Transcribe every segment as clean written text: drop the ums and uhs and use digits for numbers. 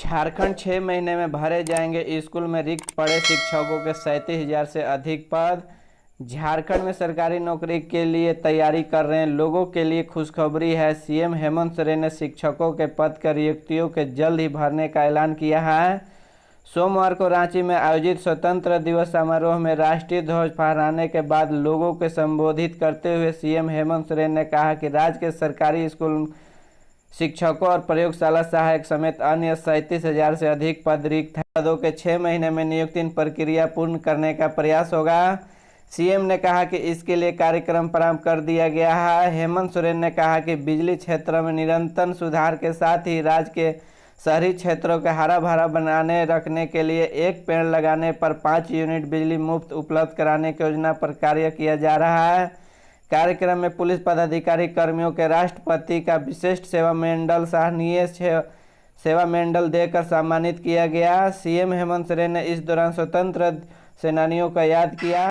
झारखंड 6 महीने में भरे जाएंगे स्कूल में रिक्त पड़े शिक्षकों के 37,000 से अधिक पद। झारखंड में सरकारी नौकरी के लिए तैयारी कर रहे लोगों के लिए खुशखबरी है। सीएम हेमंत सोरेन ने शिक्षकों के पद की रिक्तियों के जल्द ही भरने का ऐलान किया है। सोमवार को रांची में आयोजित स्वतंत्रता दिवस समारोह में राष्ट्रीय ध्वज फहराने के बाद लोगों को संबोधित करते हुए सीएम हेमंत सोरेन ने कहा कि राज्य के सरकारी स्कूल शिक्षकों और प्रयोगशाला सहायक समेत अन्य 37,000 से अधिक पद रिक्त हैं। पदों के 6 महीने में नियुक्ति प्रक्रिया पूर्ण करने का प्रयास होगा। सीएम ने कहा कि इसके लिए कार्यक्रम प्रारंभ कर दिया गया है। हेमंत सोरेन ने कहा कि बिजली क्षेत्र में निरंतर सुधार के साथ ही राज्य के शहरी क्षेत्रों को हरा भरा बनाने रखने के लिए एक पेड़ लगाने पर 5 यूनिट बिजली मुफ्त उपलब्ध कराने की योजना पर कार्य किया जा रहा है। कार्यक्रम में पुलिस पदाधिकारी कर्मियों के राष्ट्रपति का विशिष्ट सेवा मेडल सराहनीय सेवा मेडल देकर सम्मानित किया गया। सीएम हेमंत सोरेन ने इस दौरान स्वतंत्र सेनानियों को याद किया।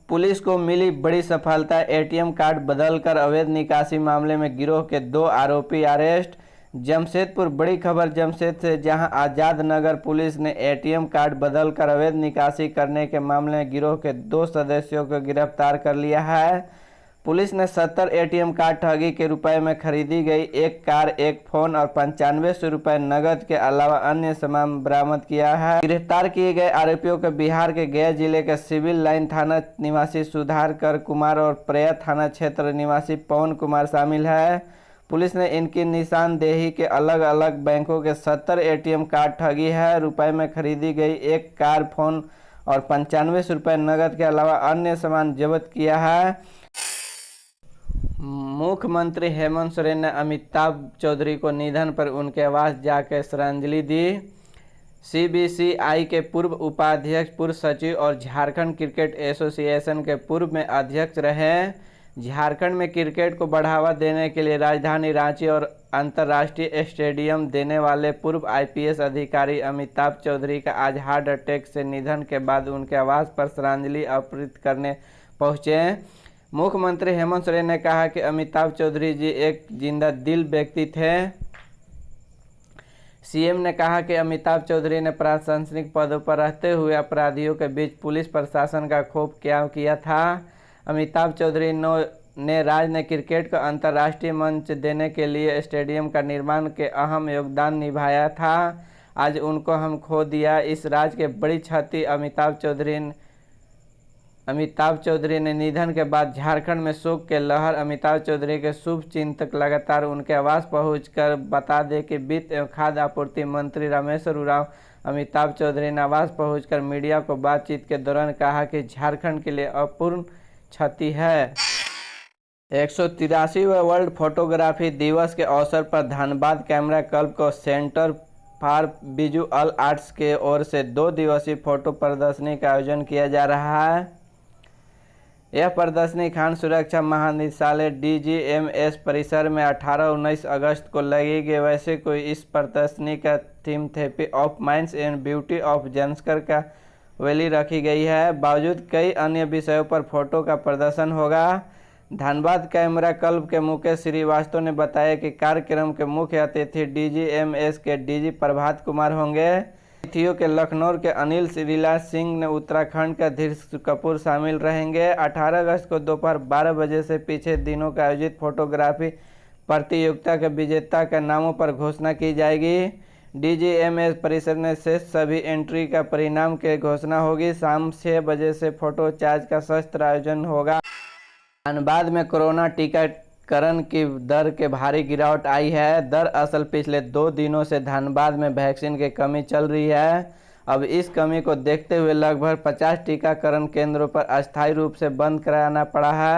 पुलिस को मिली बड़ी सफलता, एटीएम कार्ड बदलकर अवैध निकासी मामले में गिरोह के 2 आरोपी अरेस्ट। जमशेदपुर बड़ी खबर जमशेद से, जहां आजाद नगर पुलिस ने एटीएम कार्ड बदलकर अवैध निकासी करने के मामले में गिरोह के 2 सदस्यों को गिरफ्तार कर लिया है। पुलिस ने 70 एटीएम कार्ड ठगी के रुपए में खरीदी गई एक कार, एक फोन और 9500 रुपये नगद के अलावा अन्य सामान बरामद किया है। गिरफ्तार किए गए आरोपियों के बिहार के गया जिले के सिविल लाइन थाना निवासी सुधाकर कुमार और प्रया थाना क्षेत्र निवासी पवन कुमार शामिल है। पुलिस ने इनकी निशानदेही के अलग अलग बैंकों के 70 एटीएम कार्ड ठगी है, रुपए में खरीदी गई एक कार, फोन और 9500 रुपये नगद के अलावा अन्य सामान जब्त किया है। मुख्यमंत्री हेमंत सोरेन ने अमिताभ चौधरी को निधन पर उनके आवास जाकर श्रद्धांजलि दी। सीबीसीआई के पूर्व उपाध्यक्ष, पूर्व सचिव और झारखंड क्रिकेट एसोसिएशन के पूर्व में अध्यक्ष रहे। झारखंड में क्रिकेट को बढ़ावा देने के लिए राजधानी रांची और अंतर्राष्ट्रीय स्टेडियम देने वाले पूर्व आईपीएस अधिकारी अमिताभ चौधरी का आज हार्ट अटैक से निधन के बाद उनके आवास पर श्रद्धांजलि अर्पित करने पहुंचे। मुख्यमंत्री हेमंत सोरेन ने कहा कि अमिताभ चौधरी जी एक जिंदा दिल व्यक्ति थे। सीएम ने कहा कि अमिताभ चौधरी ने प्रशासनिक पदों पर रहते हुए अपराधियों के बीच पुलिस प्रशासन का खूब क्या किया था। अमिताभ चौधरी ने राज्य ने क्रिकेट को अंतर्राष्ट्रीय मंच देने के लिए स्टेडियम का निर्माण के अहम योगदान निभाया था। आज उनको हम खो दिया। इस राज्य के बड़ी क्षति अमिताभ चौधरी ने निधन के बाद झारखंड में शोक के लहर। अमिताभ चौधरी के शुभ चिंतक लगातार उनके आवास पहुंचकर बता दें कि वित्त एवं खाद्य आपूर्ति मंत्री रामेश्वर उरांव अमिताभ चौधरी ने आवास पहुंचकर मीडिया को बातचीत के दौरान कहा कि झारखंड के लिए अपूर्ण क्षति है। 183वां वर्ल्ड फोटोग्राफी दिवस के अवसर पर धनबाद कैमरा क्लब को सेंटर फॉर विजुअल आर्ट्स के ओर से 2 दिवसीय फोटो प्रदर्शनी का आयोजन किया जा रहा है। यह प्रदर्शनी खान सुरक्षा महानिदेशालय डीजीएमएस परिसर में 18-19 अगस्त को लगेगी। वैसे कोई इस प्रदर्शनी का theme therapy of minds and beauty of Zanskar का वैली रखी गई है। बावजूद कई अन्य विषयों पर फोटो का प्रदर्शन होगा। धनबाद कैमरा क्लब के मुकेश श्रीवास्तव ने बताया कि कार्यक्रम के मुख्य अतिथि डीजीएमएस के डीजी प्रभात कुमार होंगे। अतिथियों के लखनऊ के अनिल श्रीला सिंह ने उत्तराखंड का धीरज कपूर शामिल रहेंगे। 18 अगस्त को दोपहर 12 बजे से पीछे दिनों का आयोजित फोटोग्राफी प्रतियोगिता के विजेता के नामों पर घोषणा की जाएगी। डीजीएमएस परिसर में शेष सभी एंट्री का परिणाम के घोषणा होगी। शाम 6 बजे से फोटो चार्ज का सशस्त्र आयोजन होगा। धनबाद में कोरोना टीकाकरण की दर के भारी गिरावट आई है। दरअसल पिछले 2 दिनों से धनबाद में वैक्सीन की कमी चल रही है। अब इस कमी को देखते हुए लगभग 50 टीकाकरण केंद्रों पर अस्थायी रूप से बंद कराना पड़ा है।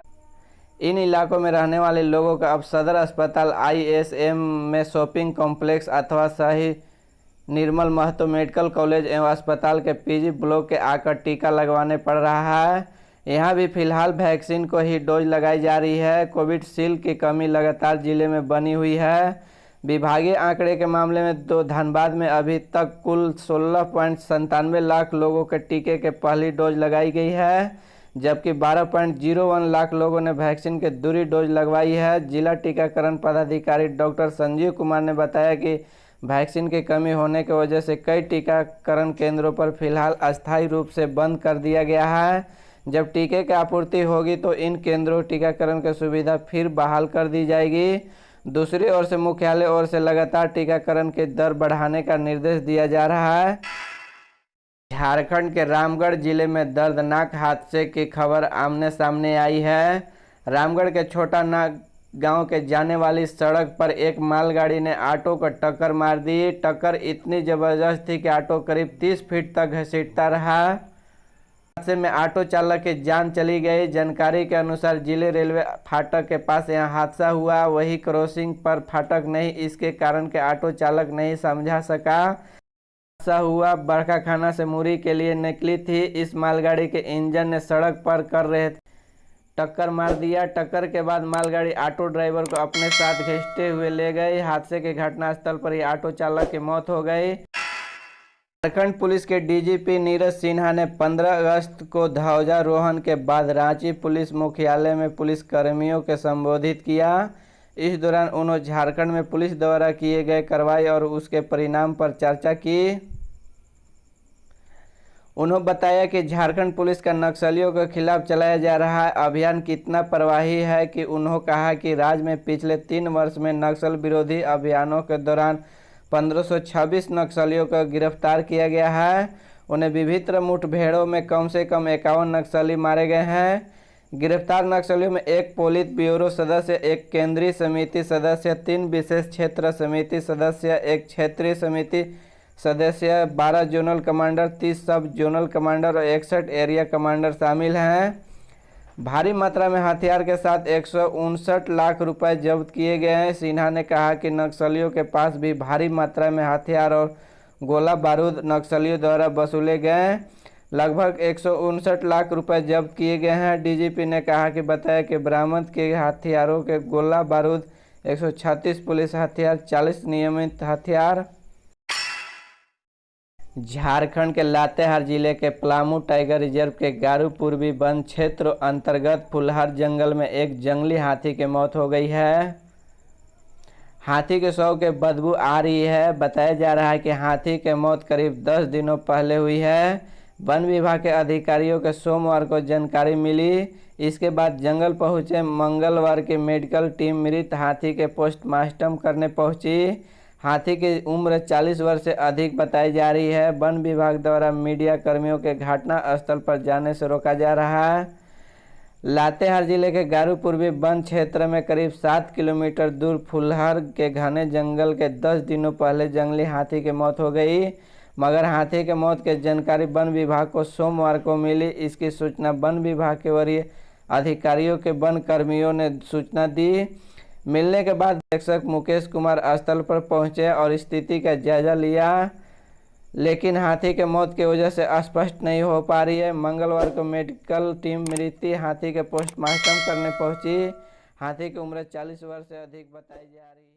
इन इलाकों में रहने वाले लोगों का अब सदर अस्पताल आईएसएम में शॉपिंग कॉम्प्लेक्स अथवा सही निर्मल महतो मेडिकल कॉलेज एवं अस्पताल के पीजी ब्लॉक के आकर टीका लगवाने पड़ रहा है। यहाँ भी फिलहाल वैक्सीन को ही डोज लगाई जा रही है। कोविशील्ड की कमी लगातार जिले में बनी हुई है। विभागीय आंकड़े के मामले में तो धनबाद में अभी तक कुल 16.97 लाख लोगों के टीके के पहली डोज लगाई गई है, जबकि 12.01 लाख लोगों ने वैक्सीन के दूसरी डोज लगवाई है। जिला टीकाकरण पदाधिकारी डॉक्टर संजीव कुमार ने बताया कि वैक्सीन की कमी होने की वजह से कई टीकाकरण केंद्रों पर फिलहाल अस्थायी रूप से बंद कर दिया गया है। जब टीके की आपूर्ति होगी तो इन केंद्रों टीकाकरण की सुविधा फिर बहाल कर दी जाएगी। दूसरी ओर से मुख्यालय ओर से लगातार टीकाकरण की दर बढ़ाने का निर्देश दिया जा रहा है। झारखंड के रामगढ़ जिले में दर्दनाक हादसे की खबर आमने सामने आई है। रामगढ़ के छोटा नाग गांव के जाने वाली सड़क पर एक मालगाड़ी ने ऑटो को टक्कर मार दी। टक्कर इतनी जबरदस्त थी कि ऑटो करीब 30 फीट तक घसीटता रहा। हादसे में ऑटो चालक की जान चली गई। जानकारी के अनुसार जिले रेलवे फाटक के पास यहां हादसा हुआ। वही क्रॉसिंग पर फाटक नहीं, इसके कारण के ऑटो चालक नहीं समझा सका। हादसा हुआ बरकाखाना से मुरी के लिए निकली थी। इस मालगाड़ी के इंजन ने सड़क पर कर रहे टक्कर मार दिया। टक्कर के बाद मालगाड़ी ऑटो ड्राइवर को अपने साथ घसीटते हुए ले गई। हादसे के घटनास्थल पर ही ऑटो चालक की मौत हो गई। झारखंड पुलिस के डीजीपी नीरज सिन्हा ने 15 अगस्त को ध्वजारोहण के बाद रांची पुलिस मुख्यालय में पुलिस कर्मियों के संबोधित किया। इस दौरान उन्होंने झारखंड में पुलिस द्वारा किए गए कार्रवाई और उसके परिणाम पर चर्चा की। उन्होंने बताया कि झारखंड पुलिस का नक्सलियों के खिलाफ चलाया जा रहा अभियान कितना प्रभावी है कि उन्होंने कहा कि राज्य में पिछले 3 वर्ष में नक्सल विरोधी अभियानों के दौरान 1526 नक्सलियों को गिरफ्तार किया गया है। उन्हें विभिन्न मुठभेड़ों में कम से कम 51 नक्सली मारे गए हैं। गिरफ्तार नक्सलियों में 1 पोलित ब्यूरो सदस्य, 1 केंद्रीय समिति सदस्य, 3 विशेष क्षेत्र समिति सदस्य, 1 क्षेत्रीय समिति सदस्य, 12 जोनल कमांडर, 30 सब जोनल कमांडर और 61 एरिया कमांडर शामिल हैं। भारी मात्रा में हथियार के साथ 159 लाख रुपए जब्त किए गए हैं। सिन्हा ने कहा कि नक्सलियों के पास भी भारी मात्रा में हथियार और गोला बारूद नक्सलियों द्वारा वसूले गए। लगभग 159 लाख रुपए जब्त किए गए हैं। डीजीपी ने कहा कि बताया कि बरामद किए हथियारों के गोला बारूद 136 पुलिस हथियार, 40 नियमित हथियार। झारखंड के लातेहार जिले के पलामू टाइगर रिजर्व के गारू पूर्वी वन क्षेत्र अंतर्गत फुलहर जंगल में एक जंगली हाथी की मौत हो गई है। हाथी के शव के बदबू आ रही है। बताया जा रहा है कि हाथी की मौत करीब 10 दिनों पहले हुई है। वन विभाग के अधिकारियों को सोमवार को जानकारी मिली। इसके बाद जंगल पहुंचे मंगलवार की मेडिकल टीम मृत हाथी के पोस्टमार्टम करने पहुंची। हाथी की उम्र 40 वर्ष से अधिक बताई जा रही है। वन विभाग द्वारा मीडिया कर्मियों के घटना स्थल पर जाने से रोका जा रहा है। लातेहार जिले के गारू पूर्वी वन क्षेत्र में करीब 7 किलोमीटर दूर फुलहर के घने जंगल के 10 दिनों पहले जंगली हाथी की मौत हो गई। मगर हाथी के मौत की जानकारी वन विभाग को सोमवार को मिली। इसकी सूचना वन विभाग के वरीय अधिकारियों के वन कर्मियों ने सूचना दी। मिलने के बाद अधीक्षक मुकेश कुमार स्थल पर पहुंचे और स्थिति का जायजा लिया, लेकिन हाथी के मौत की वजह से स्पष्ट नहीं हो पा रही है। मंगलवार को मेडिकल टीम मृत हाथी के पोस्टमार्टम करने पहुंची। हाथी की उम्र 40 वर्ष से अधिक बताई जा रही है।